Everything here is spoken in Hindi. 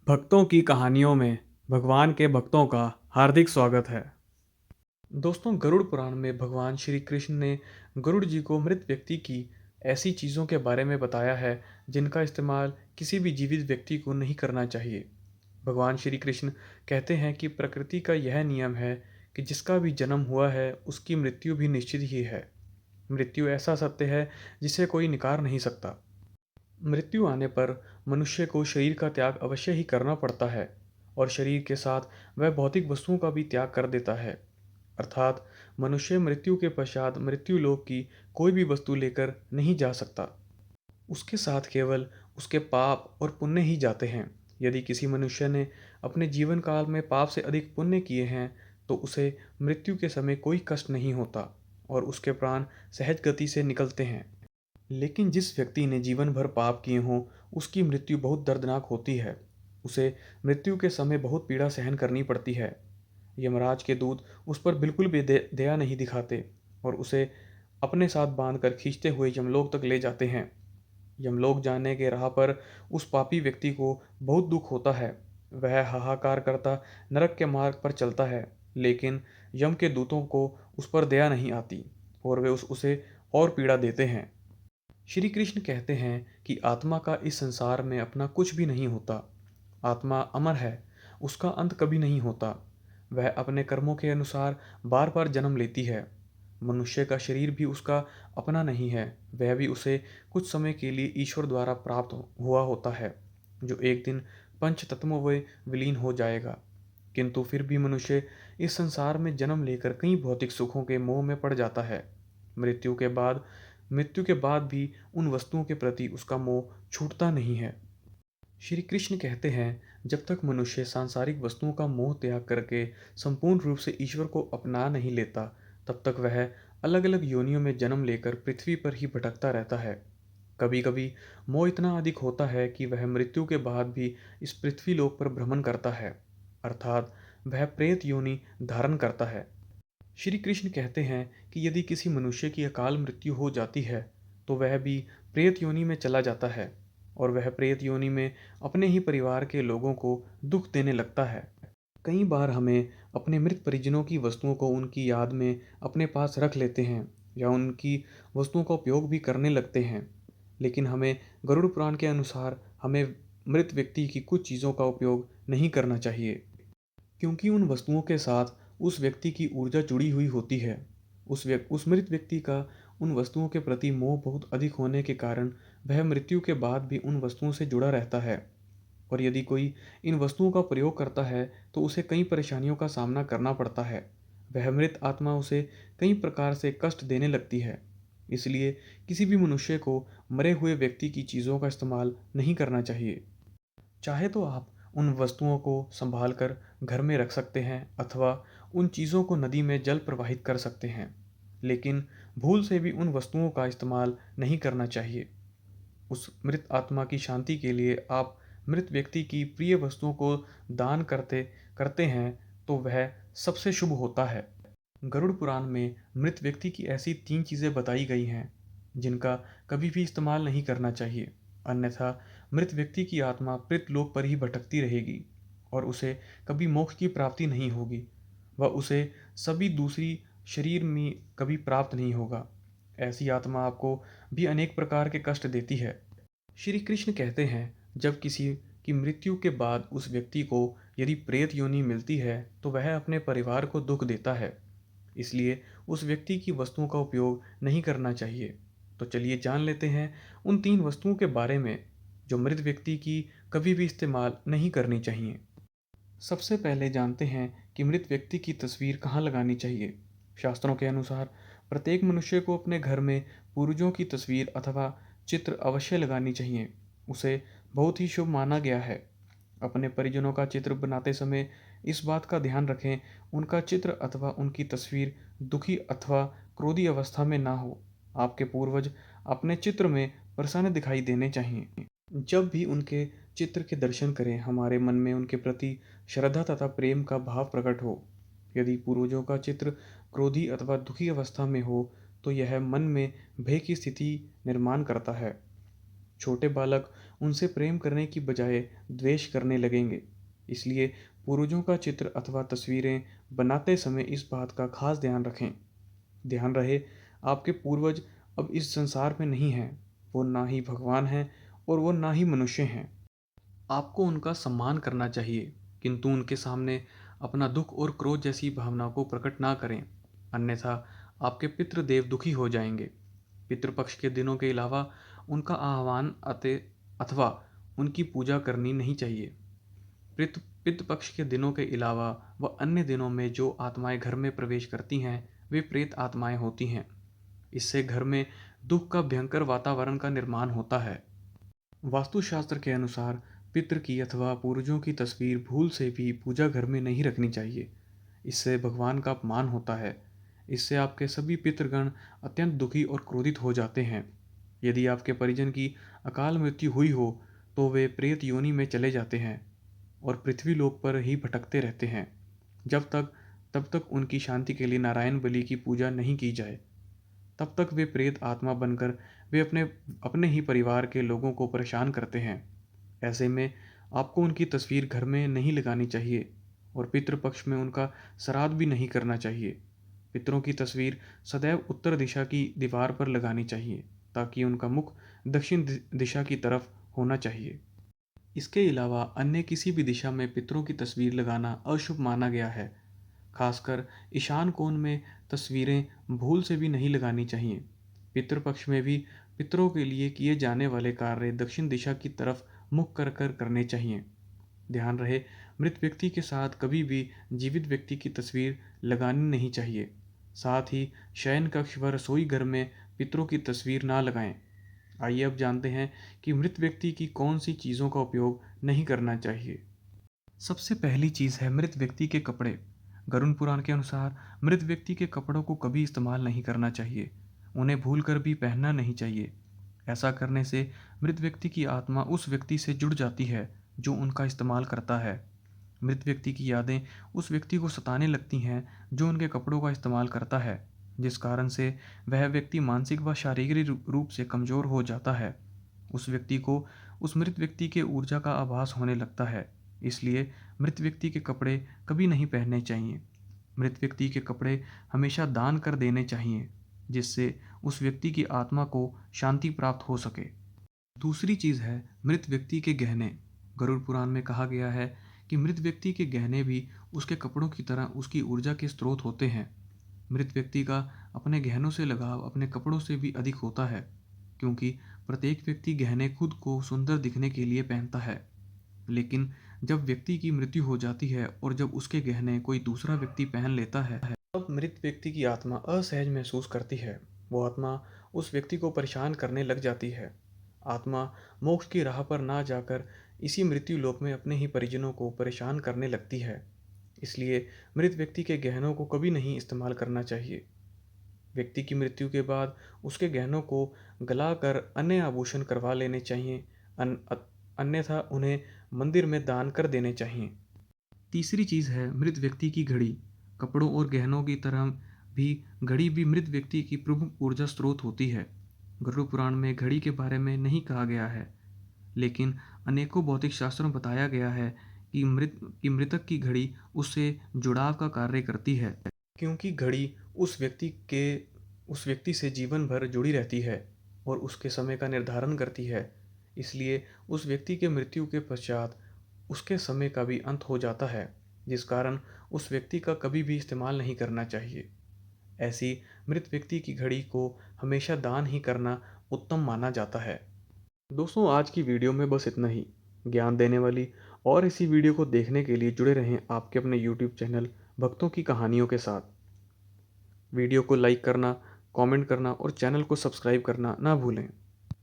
भक्तों की कहानियों में भगवान के भक्तों का हार्दिक स्वागत है। दोस्तों, गरुड़ पुराण में भगवान श्री कृष्ण ने गरुड़ जी को मृत व्यक्ति की ऐसी चीज़ों के बारे में बताया है जिनका इस्तेमाल किसी भी जीवित व्यक्ति को नहीं करना चाहिए। भगवान श्री कृष्ण कहते हैं कि प्रकृति का यह नियम है कि जिसका भी जन्म हुआ है उसकी मृत्यु भी निश्चित ही है। मृत्यु ऐसा सत्य है जिसे कोई नकार नहीं सकता। मृत्यु आने पर मनुष्य को शरीर का त्याग अवश्य ही करना पड़ता है और शरीर के साथ वह भौतिक वस्तुओं का भी त्याग कर देता है। अर्थात मनुष्य मृत्यु के पश्चात मृत्यु लोक की कोई भी वस्तु लेकर नहीं जा सकता। उसके साथ केवल उसके पाप और पुण्य ही जाते हैं। यदि किसी मनुष्य ने अपने जीवन काल में पाप से अधिक पुण्य किए हैं तो उसे मृत्यु के समय कोई कष्ट नहीं होता और उसके प्राण सहज गति से निकलते हैं। लेकिन जिस व्यक्ति ने जीवन भर पाप किए हों उसकी मृत्यु बहुत दर्दनाक होती है। उसे मृत्यु के समय बहुत पीड़ा सहन करनी पड़ती है। यमराज के दूत उस पर बिल्कुल भी दया नहीं दिखाते और उसे अपने साथ बांधकर खींचते हुए यमलोक तक ले जाते हैं। यमलोक जाने के राह पर उस पापी व्यक्ति को बहुत दुख होता है। वह हाहाकार करता नरक के मार्ग पर चलता है, लेकिन यम के दूतों को उस पर दया नहीं आती और वे उसे और पीड़ा देते हैं। श्री कृष्ण कहते हैं कि आत्मा का इस संसार में अपना कुछ भी नहीं होता। आत्मा अमर है, उसका अंत कभी नहीं होता। वह अपने कर्मों के अनुसार बार बार जन्म लेती है। मनुष्य का शरीर भी उसका अपना नहीं है, वह भी उसे कुछ समय के लिए ईश्वर द्वारा प्राप्त हुआ होता है, जो एक दिन पंच तत्वों में विलीन हो जाएगा। किंतु फिर भी मनुष्य इस संसार में जन्म लेकर कई भौतिक सुखों के मोह में पड़ जाता है। मृत्यु के बाद मृत्यु के बाद भी उन वस्तुओं के प्रति उसका मोह छूटता नहीं है। श्री कृष्ण कहते हैं, जब तक मनुष्य सांसारिक वस्तुओं का मोह त्याग करके संपूर्ण रूप से ईश्वर को अपना नहीं लेता, तब तक वह अलग अलग योनियों में जन्म लेकर पृथ्वी पर ही भटकता रहता है। कभी कभी मोह इतना अधिक होता है कि वह मृत्यु के बाद भी इस पृथ्वी लोक पर भ्रमण करता है, अर्थात वह प्रेत योनि धारण करता है। श्री कृष्ण कहते हैं कि यदि किसी मनुष्य की अकाल मृत्यु हो जाती है तो वह भी प्रेत योनि में चला जाता है और वह प्रेत योनि में अपने ही परिवार के लोगों को दुख देने लगता है। कई बार हमें अपने मृत परिजनों की वस्तुओं को उनकी याद में अपने पास रख लेते हैं या उनकी वस्तुओं का उपयोग भी करने लगते हैं। लेकिन हमें गरुड़ पुराण के अनुसार हमें मृत व्यक्ति की कुछ चीज़ों का उपयोग नहीं करना चाहिए, क्योंकि उन वस्तुओं के साथ उस व्यक्ति की ऊर्जा जुड़ी हुई होती है। उस मृत व्यक्ति का उन वस्तुओं के प्रति मोह बहुत अधिक होने के कारण वह मृत्यु के बाद भी उन वस्तुओं से जुड़ा रहता है और यदि कोई इन वस्तुओं का प्रयोग करता है तो उसे कई परेशानियों का सामना करना पड़ता है। वह मृत आत्मा उसे कई प्रकार से कष्ट देने लगती है। इसलिए किसी भी मनुष्य को मरे हुए व्यक्ति की चीज़ों का इस्तेमाल नहीं करना चाहिए। चाहे तो आप उन वस्तुओं को संभाल कर घर में रख सकते हैं अथवा उन चीज़ों को नदी में जल प्रवाहित कर सकते हैं, लेकिन भूल से भी उन वस्तुओं का इस्तेमाल नहीं करना चाहिए। उस मृत आत्मा की शांति के लिए आप मृत व्यक्ति की प्रिय वस्तुओं को दान करते करते हैं तो वह सबसे शुभ होता है। गरुड़ पुराण में मृत व्यक्ति की ऐसी 3 चीज़ें बताई गई हैं जिनका कभी भी इस्तेमाल नहीं करना चाहिए, अन्यथा मृत व्यक्ति की आत्मा लोक पर ही भटकती रहेगी और उसे कभी मोक्ष की प्राप्ति नहीं होगी। वह उसे सभी दूसरी शरीर में कभी प्राप्त नहीं होगा। ऐसी आत्मा आपको भी अनेक प्रकार के कष्ट देती है। श्री कृष्ण कहते हैं, जब किसी की मृत्यु के बाद उस व्यक्ति को यदि प्रेत योनि मिलती है तो वह अपने परिवार को दुख देता है। इसलिए उस व्यक्ति की वस्तुओं का उपयोग नहीं करना चाहिए। तो चलिए जान लेते हैं उन 3 वस्तुओं के बारे में जो मृत व्यक्ति की कभी भी इस्तेमाल नहीं करनी चाहिए। सबसे पहले जानते हैं कि मृत व्यक्ति की तस्वीर कहाँ लगानी चाहिए। शास्त्रों के अनुसार प्रत्येक मनुष्य को अपने घर में पूर्वजों की तस्वीर अथवा चित्र अवश्य लगानी चाहिए। उसे बहुत ही शुभ माना गया है। अपने परिजनों का चित्र बनाते समय इस बात का ध्यान रखें उनका चित्र अथवा उनकी तस्वीर दुखी अथवा क्रोधी अवस्था में ना हो। आपके पूर्वज अपने चित्र में प्रसन्न दिखाई देने चाहिए। जब भी उनके चित्र के दर्शन करें हमारे मन में उनके प्रति श्रद्धा तथा प्रेम का भाव प्रकट हो। यदि पूर्वजों का चित्र क्रोधी अथवा दुखी अवस्था में हो तो यह मन में भय की स्थिति निर्माण करता है। छोटे बालक उनसे प्रेम करने की बजाय द्वेष करने लगेंगे। इसलिए पूर्वजों का चित्र अथवा तस्वीरें बनाते समय इस बात का खास ध्यान रखें। ध्यान रहे, आपके पूर्वज अब इस संसार में नहीं हैं। वो ना ही भगवान हैं और वो ना ही मनुष्य हैं। आपको उनका सम्मान करना चाहिए, किंतु उनके सामने अपना दुख और क्रोध जैसी भावना को प्रकट ना करें, अन्यथा आपके पितृदेव दुखी हो जाएंगे। पितृपक्ष के दिनों के अलावा उनका आह्वान अथवा उनकी पूजा करनी नहीं चाहिए। पितृपक्ष के दिनों के अलावा व अन्य दिनों में जो आत्माएं घर में प्रवेश करती हैं वे प्रेत आत्माएं होती हैं। इससे घर में दुख का भयंकर वातावरण का निर्माण होता है। वास्तुशास्त्र के अनुसार पितृ की अथवा पूर्वजों की तस्वीर भूल से भी पूजा घर में नहीं रखनी चाहिए। इससे भगवान का अपमान होता है। इससे आपके सभी पितृगण अत्यंत दुखी और क्रोधित हो जाते हैं। यदि आपके परिजन की अकाल मृत्यु हुई हो तो वे प्रेत योनि में चले जाते हैं और पृथ्वी लोक पर ही भटकते रहते हैं तब तक उनकी शांति के लिए नारायण बलि की पूजा नहीं की जाए। तब तक वे प्रेत आत्मा बनकर वे अपने अपने ही परिवार के लोगों को परेशान करते हैं। ऐसे में आपको उनकी तस्वीर घर में नहीं लगानी चाहिए और पितृपक्ष में उनका श्राद्ध भी नहीं करना चाहिए। पितरों की तस्वीर सदैव उत्तर दिशा की दीवार पर लगानी चाहिए ताकि उनका मुख दक्षिण दिशा की तरफ होना चाहिए। इसके अलावा अन्य किसी भी दिशा में पितरों की तस्वीर लगाना अशुभ माना गया है। खासकर ईशान कोण में तस्वीरें भूल से भी नहीं लगानी चाहिए। पितृपक्ष में भी पितरों के लिए किए जाने वाले कार्य दक्षिण दिशा की तरफ मुख कर कर करने चाहिए। ध्यान रहे, मृत व्यक्ति के साथ कभी भी जीवित व्यक्ति की तस्वीर लगानी नहीं चाहिए। साथ ही शयन कक्ष व रसोई घर में पितरों की तस्वीर ना लगाएं। आइए अब जानते हैं कि मृत व्यक्ति की कौन सी चीज़ों का उपयोग नहीं करना चाहिए। सबसे पहली चीज़ है मृत व्यक्ति के कपड़े। गरुड़ पुराण के अनुसार मृत व्यक्ति के कपड़ों को कभी इस्तेमाल नहीं करना चाहिए। उन्हें भूलकर भी पहनना नहीं चाहिए। ऐसा करने से मृत व्यक्ति की आत्मा उस व्यक्ति से जुड़ जाती है जो उनका इस्तेमाल करता है। मृत व्यक्ति की यादें उस व्यक्ति को सताने लगती हैं जो उनके कपड़ों का इस्तेमाल करता है, जिस कारण से वह व्यक्ति मानसिक व शारीरिक रूप से कमज़ोर हो जाता है। उस व्यक्ति को उस मृत व्यक्ति के ऊर्जा का आभास होने लगता है। इसलिए मृत व्यक्ति के कपड़े कभी नहीं पहनने चाहिए। मृत व्यक्ति के कपड़े हमेशा दान कर देने चाहिए, जिससे उस व्यक्ति की आत्मा को शांति प्राप्त हो सके। दूसरी चीज़ है मृत व्यक्ति के गहने। गरुड़ पुराण में कहा गया है कि मृत व्यक्ति के गहने भी उसके कपड़ों की तरह उसकी ऊर्जा के स्रोत होते हैं। मृत व्यक्ति का अपने गहनों से लगाव अपने कपड़ों से भी अधिक होता है, क्योंकि प्रत्येक व्यक्ति गहने खुद को सुंदर दिखने के लिए पहनता है। लेकिन जब व्यक्ति की मृत्यु हो जाती है और जब उसके गहने कोई दूसरा व्यक्ति पहन लेता है, तब मृत व्यक्ति की आत्मा असहज महसूस करती है। वो आत्मा उस व्यक्ति को परेशान करने लग जाती है। आत्मा मोक्ष की राह पर ना जाकर इसी मृत्यु लोक में अपने ही परिजनों को परेशान करने लगती है। इसलिए मृत व्यक्ति के गहनों को कभी नहीं इस्तेमाल करना चाहिए। व्यक्ति की मृत्यु के बाद उसके गहनों को गलाकर अन्य आभूषण करवा लेने चाहिए, अन्यथा उन्हें मंदिर में दान कर देने चाहिए। तीसरी चीज़ है मृत व्यक्ति की घड़ी। कपड़ों और गहनों की तरह भी घड़ी भी मृत व्यक्ति की प्रमुख ऊर्जा स्रोत होती है। गरुड़ पुराण में घड़ी के बारे में नहीं कहा गया है, लेकिन अनेकों भौतिक शास्त्रों में बताया गया है कि मृतक की घड़ी उससे जुड़ाव का कार्य करती है, क्योंकि घड़ी उस व्यक्ति से जीवन भर जुड़ी रहती है और उसके समय का निर्धारण करती है। इसलिए उस व्यक्ति के मृत्यु के पश्चात उसके समय का भी अंत हो जाता है, जिस कारण उस व्यक्ति का कभी भी इस्तेमाल नहीं करना चाहिए। ऐसी मृत व्यक्ति की घड़ी को हमेशा दान ही करना उत्तम माना जाता है। दोस्तों, आज की वीडियो में बस इतना ही। ज्ञान देने वाली और इसी वीडियो को देखने के लिए जुड़े रहें आपके अपने YouTube चैनल भक्तों की कहानियों के साथ। वीडियो को लाइक करना, कमेंट करना और चैनल को सब्सक्राइब करना ना भूलें।